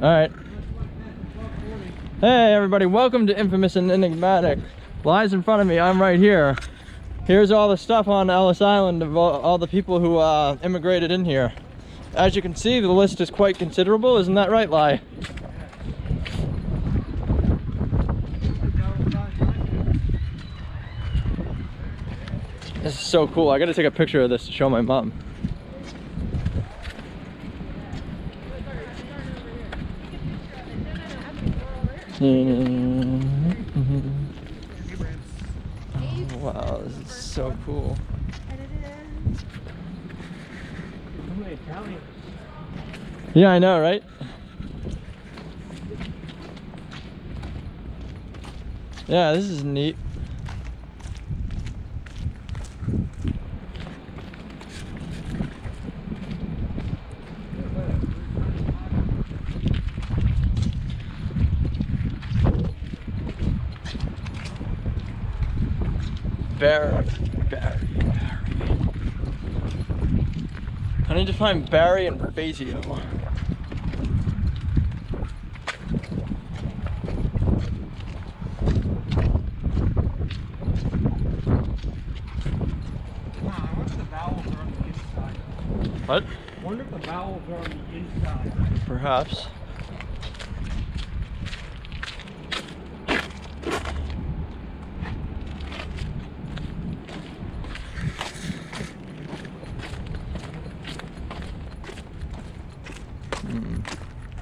Alright. Hey everybody, welcome to Infamous and Enigmatic. Lai's in front of me, I'm right here. Here's all the stuff on Ellis Island of all the people who immigrated in here. As you can see, the list is quite considerable, isn't that right, Lai? This is so cool. I gotta take a picture of this to show my mom. Oh, wow, this is so cool. Yeah, I know, right? Yeah, this is neat. Barry. I need to find Barry and Fazio. What? I wonder if the vowels are on the inside. Perhaps.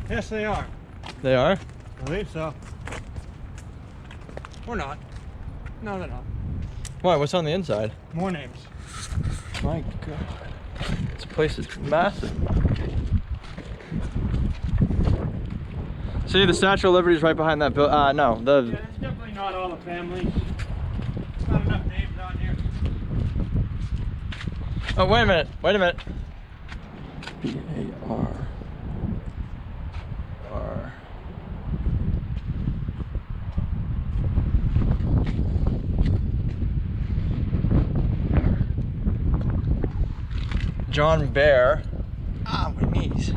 Yes, they are. They are? I believe so. Or not. No, they're not. Why? What's on the inside? More names. My God. This place is massive. See, the Statue of Liberty is right behind that building. No, the... Yeah, it's definitely not all the families. Not enough names on here. Oh, wait a minute. Wait a minute. B-A-R. R. John Bear. Ah, my knees.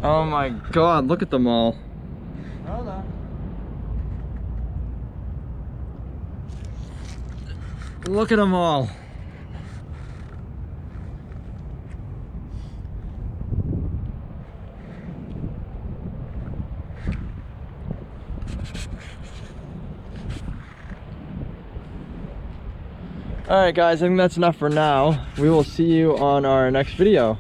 Oh my God, look at them all. Hold on. Look at them all. Alright guys, I think that's enough for now. We will see you on our next video.